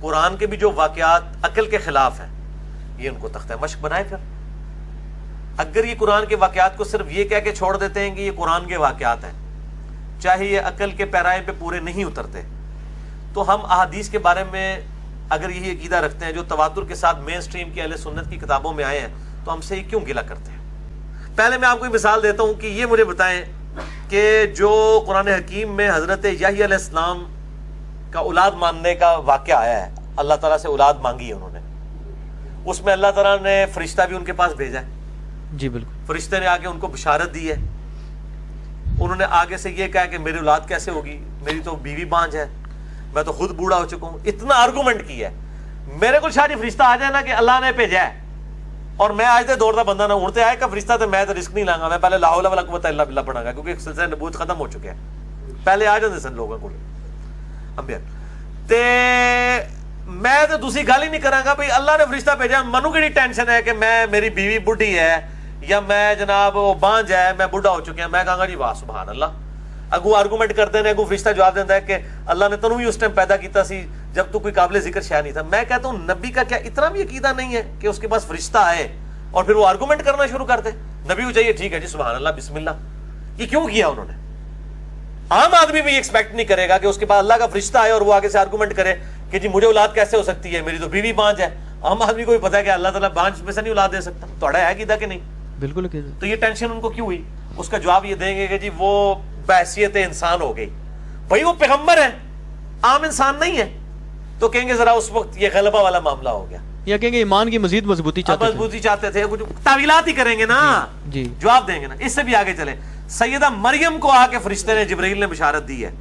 قرآن کے بھی جو واقعات عقل کے خلاف ہیں یہ ان کو تختہ مشق بنائے. پھر اگر یہ قرآن کے واقعات کو صرف یہ کہہ کے چھوڑ دیتے ہیں کہ یہ قرآن کے واقعات ہیں، چاہے یہ عقل کے پیرائے پہ پورے نہیں اترتے، تو ہم احادیث کے بارے میں اگر یہی عقیدہ رکھتے ہیں جو تواتر کے ساتھ مین سٹریم کی اہل سنت کی کتابوں میں آئے ہیں، تو ہم سے یہ کیوں گلہ کرتے ہیں؟ پہلے میں آپ کو مثال دیتا ہوں کہ یہ مجھے بتائیں کہ جو قرآن حکیم میں حضرت یحییٰ علیہ السلام کا اولاد ماننے کا واقعہ آیا ہے، اللہ تعالیٰ سے اولاد مانگی ہے انہوں نے، اس میں اللہ تعالیٰ نے فرشتہ بھی ان کے پاس بھیجا ہے. جی بالکل. فرشتے نے آ کے ان کو بشارت دی ہے. انہوں نے آگے سے یہ کہا کہ میری اولاد کیسے ہوگی، میری تو بیوی بانجھ ہے، میں تو خود بوڑھا ہو چکا ہوں. اتنا آرگومنٹ کیا ہے. میرے کو شاید فرشتہ آ جائے نا کہ اللہ نے بھیجا ہے اور میں آج سے دوڑتا بندہ نہ اڑتے آئے کا فرشتہ، تو میں تو رسک نہیں لاں گا، میں پہلے لا حول ولا قوت الا باللہ پڑھاں گا، کیونکہ سلسلہ نبوت ختم ہو چکے ہیں. پہلے آ جاتے سن لوگوں کو انبیاء تے میں تو دوسری گل ہی نہیں کراں گا. بھائی اللہ نے فرشتہ بھیجا، منو کیڑی ٹینشن ہے کہ میں میری بیوی بڈھی ہے یا میں جناب وہ بانج ہے، میں بڈھا ہو چکا ہوں. میں کہاں گا جی واہ سبحان اللہ. اگو آرگومنٹ کرتے ہیں، اگو فرشتہ جواب دیتا ہے کہ اللہ نے تنوں بھی اس ٹائم پیدا کیتا سی جب تو کوئی قابل ذکر شے نہیں تھا. میں کہتا ہوں نبی کا کیا اتنا بھی عقیدہ نہیں ہے کہ اس کے پاس فرشتہ آئے اور پھر وہ آرگومنٹ کرنا شروع کرتے؟ نبی کو چاہیے ٹھیک ہے جی سبحان اللہ بسم اللہ. یہ کیوں کیا انہوں نے؟ عام آدمی بھی ایکسپیکٹ نہیں کرے گا کہ اس کے پاس اللہ کا فرشتہ آئے اور وہ آگے سے آرگومنٹ کرے کہ جی مجھے اولاد کیسے ہو سکتی ہے، میری تو بیوی بانج ہے. عام آدمی کو بھی پتا ہے کہ اللہ تعالیٰ بانج میں سے نہیں اولاد دے سکتا. توڑا ہے عقیدہ کہ نہیں؟ بالکل. تو یہ ٹینشن ان کو کیوں ہوئی؟ اس کا جواب یہ دیں گے کہ جی وہ بحیثیت انسان ہو گئی. بھائی وہ پیغمبر ہے، عام انسان نہیں ہے، تو کہیں گے ذرا اس وقت یہ غلبہ والا معاملہ ہو گیا، یا کہیں گے ایمان کی مزید مضبوطی چاہتے تھے. کچھ تعویلات ہی کریں گے نا. جی جواب دیں گے نا. اس سے بھی آگے چلیں. سیدہ مریم کو آ کے فرشتے نے جبرائیل نے بشارت دی ہے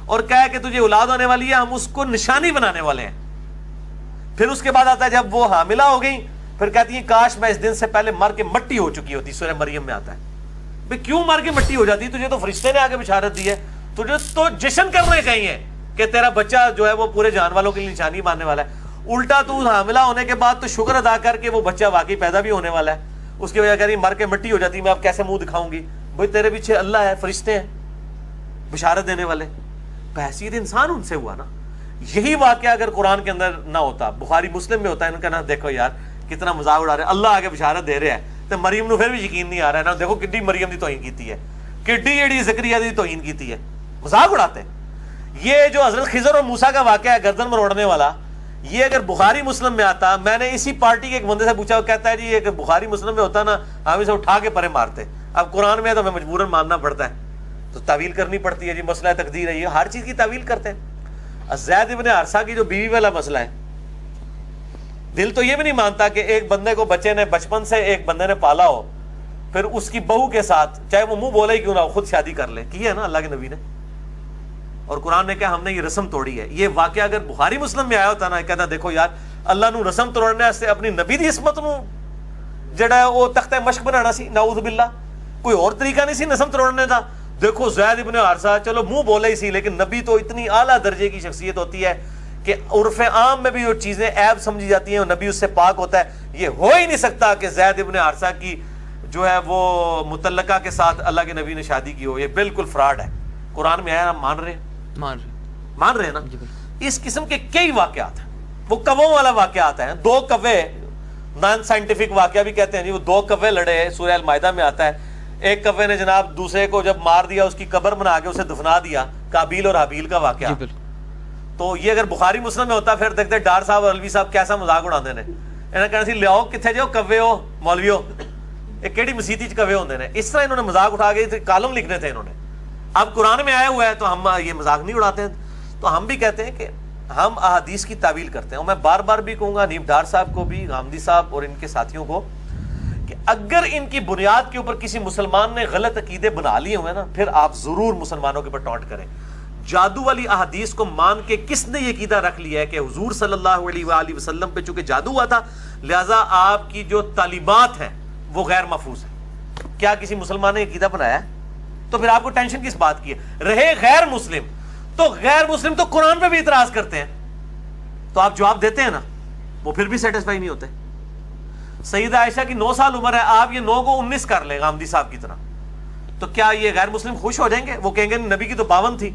اور کہا کہ تجھے اولاد ہونے والی ہے، ہم اس کو نشانی بنانے والے ہیں. پھر اس کے بعد آتا ہے جب وہ حاملہ ہو گئی، پھر کہتی ہیں کاش میں اس دن سے پہلے مر کے مٹی ہو چکی ہوتی. سورہ مریم میں آتا ہے. بھئی کیوں مر کے مٹی ہو جاتی؟ تجھے تو فرشتے نے آگے بشارت دی ہے، تجھے تو جشن کرنے چاہیے کہ تیرا بچہ جو ہے وہ پورے جان والوں کے لیے نشانی ماننے والا ہے. الٹا تو حاملہ ہونے کے بعد تو شکر ادا کر کے وہ بچہ واقعی پیدا بھی ہونے والا ہے. اس کی وجہ کہہ رہی مر کے مٹی ہو جاتی، میں اب کیسے منہ دکھاؤں گی؟ بھئی تیرے پیچھے اللہ ہے، فرشتے ہیں بشارت دینے والے. بحیثیت انسان ان سے ہوا نا. یہی واقعہ اگر قرآن کے اندر نہ ہوتا، بخاری مسلم میں ہوتا ہے، ان کا نا دیکھو یار کتنا مذاق اڑا رہے ہیں، اللہ آگے بشارت دے رہے ہیں تو مریم نو پھر بھی یقین نہیں آ رہا ہے نا. دیکھو کڈی مریم دی توہین کیتی ہے، کڈی جڑی زکریا دی توہین کیتی ہے، مذاق اڑاتے ہیں. یہ جو حضرت خضر اور موسیٰ کا واقعہ ہے گردن مروڑنے والا، یہ اگر بخاری مسلم میں آتا، میں نے اسی پارٹی کے ایک بندے سے پوچھا، وہ کہتا ہے جی یہ بخاری مسلم میں ہوتا نا ہم اسے اٹھا کے پرے مارتے. اب قرآن میں ہے تو ہمیں مجبوراً ماننا پڑتا ہے، تو تعویل کرنی پڑتی ہے. جی مسئلہ تقدیر ہے، یہ ہر چیز کی تعویل کرتے ہیں. زید ابن حارثہ کی جو بیوی والا مسئلہ ہے، دل تو یہ بھی نہیں مانتا کہ ایک بندے کو بچے نے بچپن سے ایک بندے نے پالا ہو، پھر اس کی بہو کے ساتھ چاہے وہ منہ بولے ہی کیوں نہ ہو خود شادی کر لے. کی ہے نا اللہ کے نبی نے، اور قرآن نے کہا ہم نے یہ رسم توڑی ہے. یہ واقعہ اگر بخاری مسلم میں آیا ہوتا نا، کہتا دیکھو یار اللہ نو رسم توڑنے سے اپنی نبی دی عصمت نو جڑا ہے وہ تختہ مشق بنانا سی، نعوذ باللہ. کوئی اور طریقہ نہیں سی نسم توڑنے دا. دیکھو زید ابن حارثہ چلو منہ بولے ہی سی، لیکن نبی تو اتنی اعلیٰ درجے کی شخصیت ہوتی ہے کہ عرف عام میں بھی وہ چیزیں عیب سمجھی جاتی ہیں اور نبی اس سے پاک ہوتا ہے. یہ ہو ہی نہیں سکتا کہ زید ابن حارثہ کی جو ہے وہ متعلقہ کے ساتھ اللہ کے نبی نے شادی کی ہو. یہ بالکل فراڈ ہے. قرآن میں آیا، مان رہے ہیں نا. اس قسم کے کئی واقعات ہیں. وہ کووں والا واقعات ہیں. 2 کوے نان سائنٹیفک واقعہ بھی کہتے ہیں جی. وہ 2 کوے لڑے، سورہ المائدہ میں آتا ہے. ایک کوے نے جناب دوسرے کو جب مار دیا، اس کی قبر بنا کے اسے دفنا دیا. قابیل اور حابیل کا واقعہ. تو یہ اگر بخاری مسلم میں ہوتا پھر دیکھتے ڈار صاحب اور الوی صاحب کیسا مذاق اڑاندے نے. انہوں نے کہنا سی لیاؤ کتنے جو کوے ہو مولویو، ایک کیڑی مسیتی چ کوے ہوندے نے. اس طرح انہوں نے مذاق اٹھا کے کالم لکھنے تھے انہوں نے. اب قرآن میں آیا ہوا ہے تو ہم یہ مذاق نہیں اڑاتے ہیں. تو ہم بھی کہتے ہیں کہ ہم احادیث کی تعویل کرتے ہیں. اور میں بار بار بھی کہوں گا نیب ڈار صاحب کو بھی، غامدی صاحب اور ان کے ساتھیوں کو، کہ اگر ان کی بنیاد کے اوپر کسی مسلمان نے غلط عقیدے بنا لیے ہوئے نا، پھر آپ ضرور مسلمانوں کے اوپر ٹونٹ کریں. جادو والی احادیث کو مان کے کس نے یہ عقیدہ رکھ لیا ہے کہ حضور صلی اللہ علیہ وآلہ وسلم پہ چونکہ جادو ہوا تھا لہٰذا آپ کی جو تعلیمات ہیں وہ غیر محفوظ ہیں؟ کیا کسی مسلمان نے عقیدہ بنایا ہے؟ تو پھر آپ کو ٹینشن کس بات کی ہے؟ رہے غیر مسلم تو غیر مسلم تو قرآن پہ بھی اعتراض کرتے ہیں، تو آپ جواب دیتے ہیں نا، وہ پھر بھی سیٹسفائی نہیں ہوتے. سیدہ عائشہ کی 9 سال عمر ہے، آپ یہ 9 کو 19 کر لیں غامدی صاحب کی طرح، تو کیا یہ غیر مسلم خوش ہو جائیں گے؟ وہ کہیں گے نبی کی تو 52 تھی.